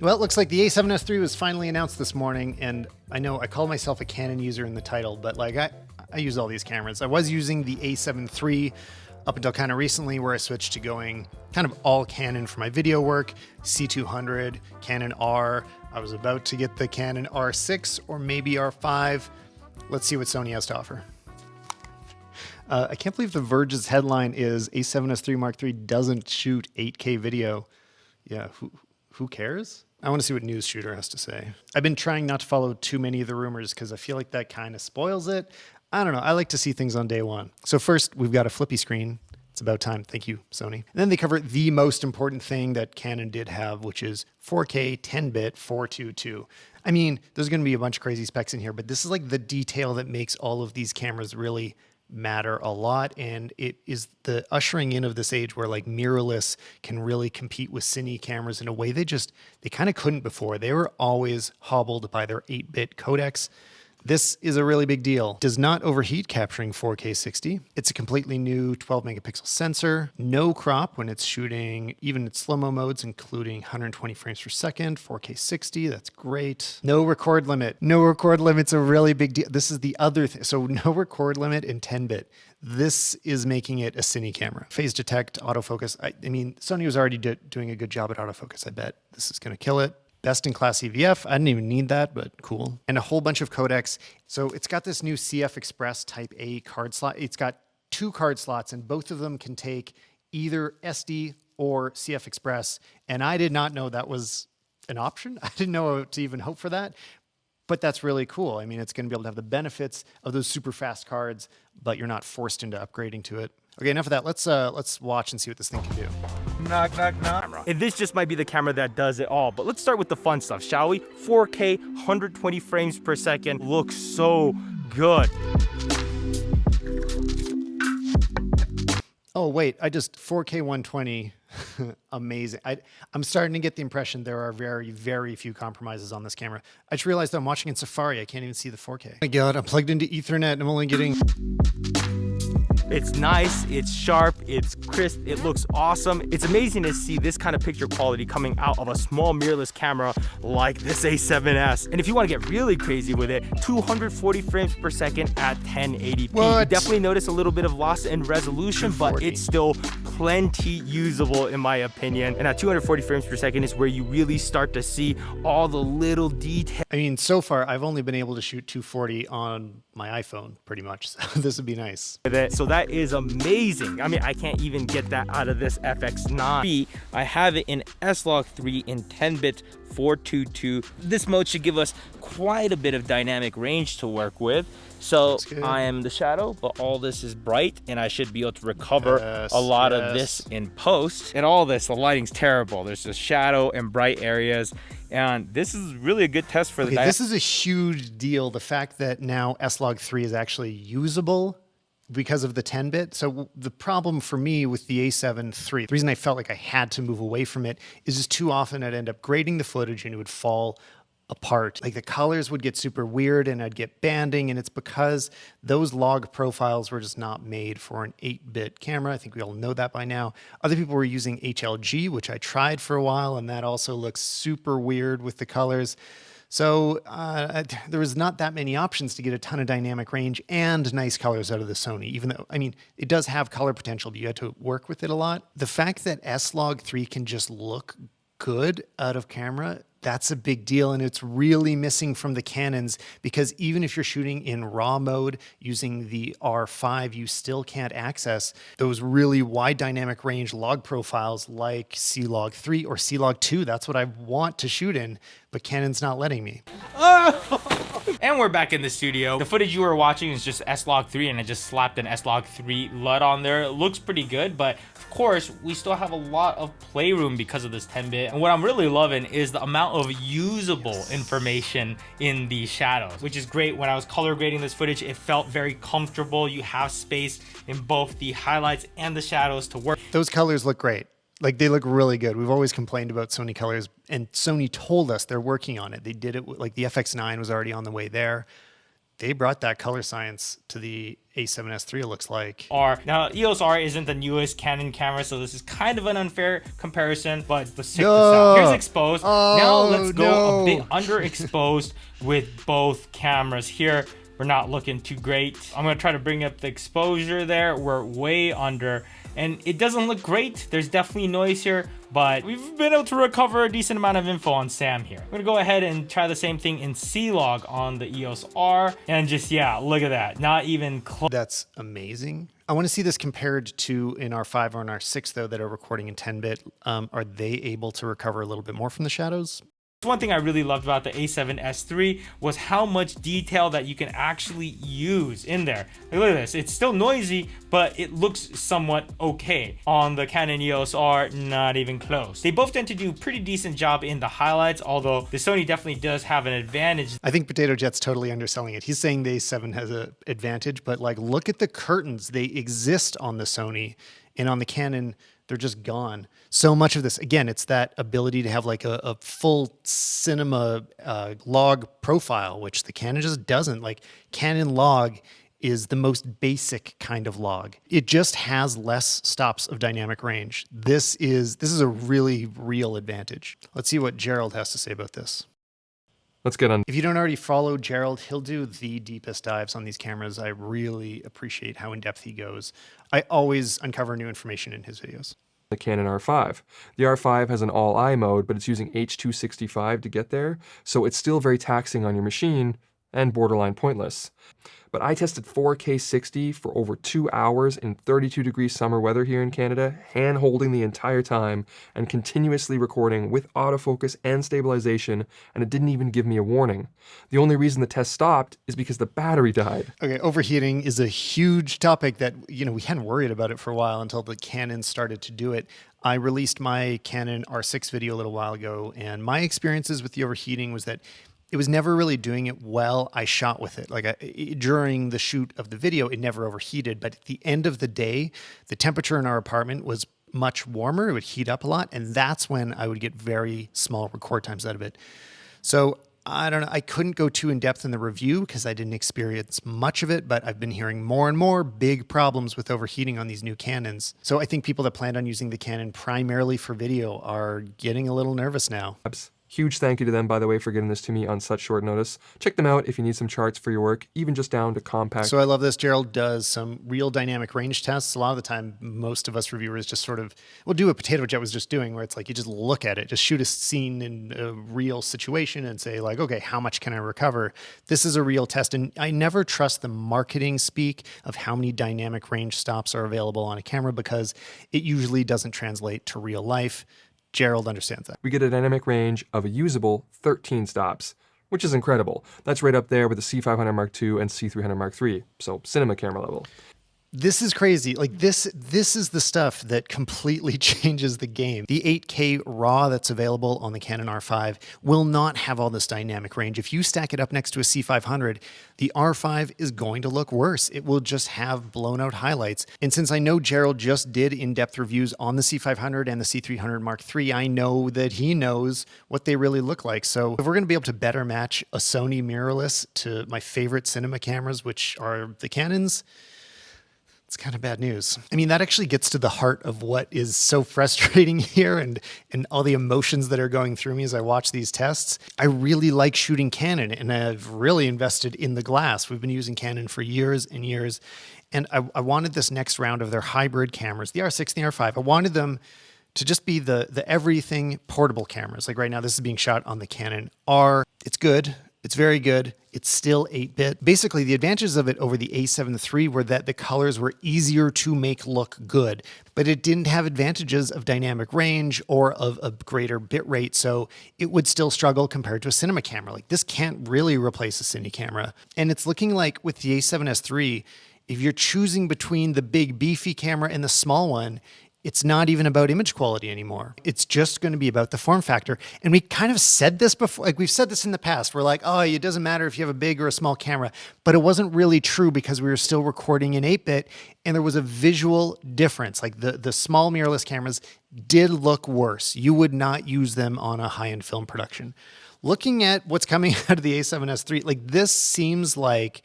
Well, it looks like the A7S III was finally announced this morning, and I know I call myself a Canon user in the title, but like I use all these cameras. I was using the A7 III up until kind of recently, where I switched to going kind of all Canon for my video work, C200, Canon R. I was about to get the Canon R6 or maybe R5. Let's see what Sony has to offer. I can't believe The Verge's headline is A7S III Mark III doesn't shoot 8K video. Yeah, who cares? I want to see what News Shooter has to say. I've been trying not to follow too many of the rumors because I feel like that kind of spoils it. I don't know. I like to see things on day one. So first, we've got a flippy screen. It's about time. Thank you, Sony. And then they cover the most important thing that Canon did have, which is 4K 10-bit 422. I mean, there's going to be a bunch of crazy specs in here, but this is like the detail that makes all of these cameras really matter a lot. And it is the ushering in of this age where like mirrorless can really compete with cine cameras in a way they kind of couldn't before. They were always hobbled by their 8-bit codecs. This is a really big deal. Does not overheat, capturing 4K 60. It's a completely new 12 megapixel sensor. No crop when it's shooting even its slow-mo modes, including 120 frames per second, 4K 60. That's great. No record limit. No record limit's a really big deal. This is the other thing. So no record limit in 10-bit. This is making it a cine camera. Phase detect, autofocus. I mean, Sony was already doing a good job at autofocus. I bet this is going to kill it. Best in class EVF. I didn't even need that, but cool. And a whole bunch of codecs. So it's got this new CF Express Type A card slot. It's got 2 card slots, and both of them can take either SD or CF Express. And I did not know that was an option. I didn't know to even hope for that. But that's really cool. I mean, it's going to be able to have the benefits of those super fast cards, but you're not forced into upgrading to it. Okay, enough of that. Let's watch and see what this thing can do. Knock, knock, knock. And this just might be the camera that does it all, but let's start with the fun stuff, shall we? 4K, 120 frames per second, looks so good. Oh, wait, 4K 120, amazing. I'm starting to get the impression there are very, very few compromises on this camera. I just realized I'm watching in Safari. I can't even see the 4K. Oh my God, I'm plugged into Ethernet and I'm only getting... It's nice, it's sharp, it's crisp, it looks awesome. It's amazing to see this kind of picture quality coming out of a small mirrorless camera like this A7S. And if you want to get really crazy with it, 240 frames per second at 1080p. What? You definitely notice a little bit of loss in resolution, but it's still plenty usable in my opinion. And at 240 frames per second is where you really start to see all the little details. I mean, so far, I've only been able to shoot 240 on my iPhone, pretty much. So this would be nice. So that is amazing. I mean, I can't even get that out of this FX9. I have it in S-Log3 in 10-bit 422. This mode should give us quite a bit of dynamic range to work with. So I am the shadow, but all this is bright, and I should be able to recover a lot of this in post. And all this, the lighting's terrible. There's just shadow and bright areas. And this is really a good test for the... This is a huge deal. The fact that now S-Log3 is actually usable because of the 10-bit. So the problem for me with the A7 III, the reason I felt like I had to move away from it is just too often I'd end up grading the footage and it would fall apart. Like the colors would get super weird and I'd get banding, and it's because those log profiles were just not made for an 8-bit camera. I think we all know that by now. Other people were using HLG, which I tried for a while, and that also looks super weird with the colors. So there was not that many options to get a ton of dynamic range and nice colors out of the Sony, even though, I mean, it does have color potential, but you had to work with it a lot. The fact that S-Log3 can just look good out of camera, that's a big deal, and it's really missing from the Canons, because even if you're shooting in RAW mode using the R5, you still can't access those really wide dynamic range log profiles like C-Log3 or C-Log2. That's what I want to shoot in, but Canon's not letting me. And we're back in the studio. The footage you were watching is just S-Log3, and I just slapped an S-Log3 LUT on there. It looks pretty good, but of course, we still have a lot of playroom because of this 10-bit. And what I'm really loving is the amount of usable information in the shadows, which is great. When I was color grading this footage, it felt very comfortable. You have space in both the highlights and the shadows to work. Those colors look great. Like, they look really good. We've always complained about Sony colors, and Sony told us they're working on it. They did it, like the FX9 was already on the way there. they brought that color science to the A7S III, it looks like. R. Now, EOS R isn't the newest Canon camera, so this is kind of an unfair comparison, but let's check this out. Here's exposed. Now let's go a bit underexposed with both cameras here. We're not looking too great. I'm gonna try to bring up the exposure there. We're way under, and it doesn't look great. There's definitely noise here, but we've been able to recover a decent amount of info on Sam here. I'm gonna go ahead and try the same thing in C-Log on the EOS R, and just, yeah, look at that. Not even close. That's amazing. I want to see this compared to an R5 or an R6 though that are recording in 10-bit. Are they able to recover a little bit more from the shadows? One thing I really loved about the A7S III was how much detail that you can actually use in there. Like, look at this, it's still noisy, but it looks somewhat okay. On the Canon EOS R, not even close. They both tend to do a pretty decent job in the highlights, although the Sony definitely does have an advantage. I think Potato Jet's totally underselling it. He's saying the A7 has an advantage, but like, look at the curtains. They exist on the Sony, and on the Canon, they're just gone. So much of this, again, it's that ability to have like a full cinema log profile, which the Canon just doesn't. Like, Canon log is the most basic kind of log. It just has less stops of dynamic range. This is a really real advantage. Let's see what Gerald has to say about this. Let's get on. If you don't already follow Gerald, he'll do the deepest dives on these cameras. I really appreciate how in-depth he goes. I always uncover new information in his videos. The Canon R5. The R5 has an all-eye mode, but it's using H.265 to get there, so it's still very taxing on your machine and borderline pointless. But I tested 4K 60 for over 2 hours in 32-degree summer weather here in Canada, hand-holding the entire time and continuously recording with autofocus and stabilization, and it didn't even give me a warning. The only reason the test stopped is because the battery died. Okay, overheating is a huge topic that, we hadn't worried about it for a while until the Canon started to do it. I released my Canon R6 video a little while ago, and my experiences with the overheating was that it was never really doing it well. I shot with it. During the shoot of the video, it never overheated. But at the end of the day, the temperature in our apartment was much warmer. It would heat up a lot. And that's when I would get very small record times out of it. So I don't know. I couldn't go too in depth in the review because I didn't experience much of it. But I've been hearing more and more big problems with overheating on these new Canons. So I think people that planned on using the Canon primarily for video are getting a little nervous now. Huge thank you to them, by the way, for getting this to me on such short notice. Check them out if you need some charts for your work, even just down to compact. So I love this. Gerald does some real dynamic range tests. A lot of the time, most of us reviewers just we'll do what Potato Jet was just doing, where it's like you just look at it, just shoot a scene in a real situation and say like, okay, how much can I recover? This is a real test. And I never trust the marketing speak of how many dynamic range stops are available on a camera because it usually doesn't translate to real life. Gerald understands that. We get a dynamic range of a usable 13 stops, which is incredible. That's right up there with the C500 Mark II and C300 Mark III, so cinema camera level. This is crazy. Like this is the stuff that completely changes the game. The 8K RAW that's available on the Canon R5 will not have all this dynamic range. If you stack it up next to a C500, the R5 is going to look worse. It will just have blown out highlights. And since I know Gerald just did in-depth reviews on the C500 and the C300 Mark III, I know that he knows what they really look like. So if we're going to be able to better match a Sony mirrorless to my favorite cinema cameras, which are the Canons, it's kind of bad news. I mean, that actually gets to the heart of what is so frustrating here and all the emotions that are going through me as I watch these tests. I really like shooting Canon, and I've really invested in the glass. We've been using Canon for years and years, and I wanted this next round of their hybrid cameras, the R6 and the R5. I wanted them to just be the everything portable cameras. Like right now, this is being shot on the Canon R. It's good. It's very good. It's still 8-bit. Basically, the advantages of it over the A7 III were that the colors were easier to make look good, but it didn't have advantages of dynamic range or of a greater bit rate, so it would still struggle compared to a cinema camera. Like, this can't really replace a cine camera. And it's looking like with the A7S III, if you're choosing between the big beefy camera and the small one, It's not even about image quality anymore. It's just going to be about the form factor. And we kind of said this before, like we've said this in the past. We're like, oh, it doesn't matter if you have a big or a small camera, but it wasn't really true because we were still recording in 8-bit and there was a visual difference. Like the small mirrorless cameras did look worse. You would not use them on a high-end film production. Looking at what's coming out of the A7S III, like this seems like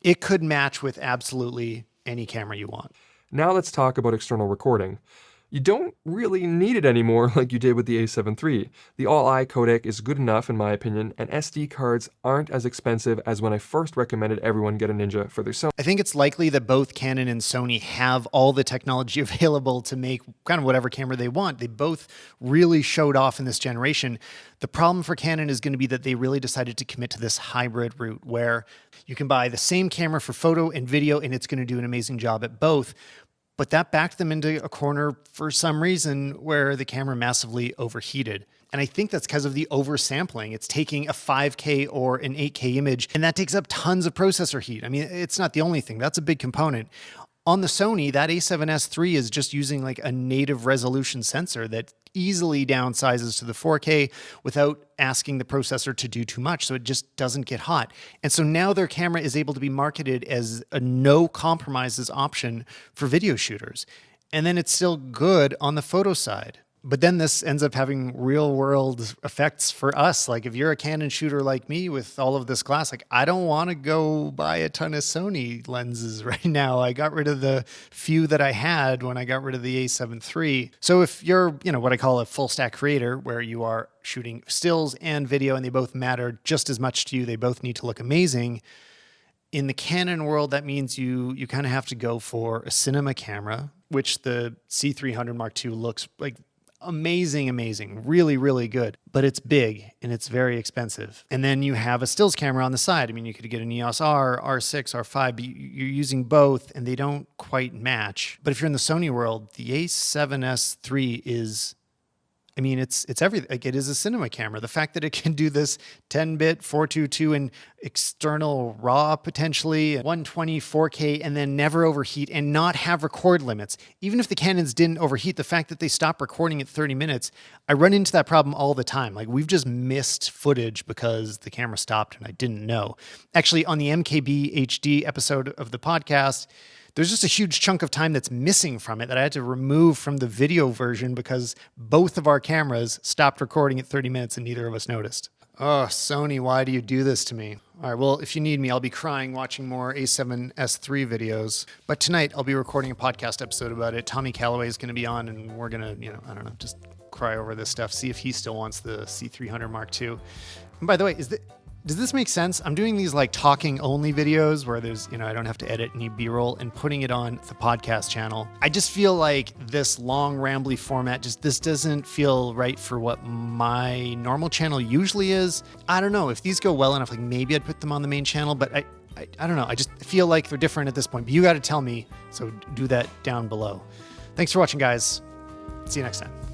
it could match with absolutely any camera you want. Now let's talk about external recording. You don't really need it anymore like you did with the A7 III. The All-I codec is good enough in my opinion, and SD cards aren't as expensive as when I first recommended everyone get a Ninja for their Sony. I think it's likely that both Canon and Sony have all the technology available to make kind of whatever camera they want. They both really showed off in this generation. The problem for Canon is going to be that they really decided to commit to this hybrid route where you can buy the same camera for photo and video and it's going to do an amazing job at both. But that backed them into a corner for some reason where the camera massively overheated. And I think that's because of the oversampling. It's taking a 5K or an 8K image, and that takes up tons of processor heat. I mean, it's not the only thing. That's a big component. On the Sony, that A7S III is just using like a native resolution sensor that easily downsizes to the 4K without asking the processor to do too much, so it just doesn't get hot. And so now their camera is able to be marketed as a no compromises option for video shooters. And then it's still good on the photo side. But then this ends up having real world effects for us. Like if you're a Canon shooter like me with all of this glass, like I don't want to go buy a ton of Sony lenses right now. I got rid of the few that I had when I got rid of the A7 III. So if you're, what I call a full stack creator where you are shooting stills and video and they both matter just as much to you, they both need to look amazing. In the Canon world, that means you kind of have to go for a cinema camera, which the C300 Mark II looks like amazing, really, really good, but it's big and it's very expensive. And then you have a stills camera on the side. I mean, you could get an EOS R, R6, R5, but you're using both and they don't quite match. But if you're in the Sony world, the A7S III is, I mean, it's everything. Like it is a cinema camera. The fact that it can do this 10-bit 422 and external RAW potentially, 120 4K, and then never overheat and not have record limits. Even if the Canons didn't overheat, the fact that they stopped recording at 30 minutes, I run into that problem all the time. Like we've just missed footage because the camera stopped and I didn't know. Actually, on the MKB HD episode of the podcast, there's just a huge chunk of time that's missing from it that I had to remove from the video version because both of our cameras stopped recording at 30 minutes and neither of us noticed. Oh, Sony, why do you do this to me? All right, well, if you need me, I'll be crying watching more A7S III videos. But tonight, I'll be recording a podcast episode about it. Tommy Calloway is going to be on, and we're going to, I don't know, just cry over this stuff, see if he still wants the C300 Mark II. And by the way, does this make sense? I'm doing these like talking only videos where there's, I don't have to edit any B-roll and putting it on the podcast channel. I just feel like this long rambly format, this doesn't feel right for what my normal channel usually is. I don't know if these go well enough, like maybe I'd put them on the main channel, but I don't know. I just feel like they're different at this point, but you got to tell me. So do that down below. Thanks for watching, guys. See you next time.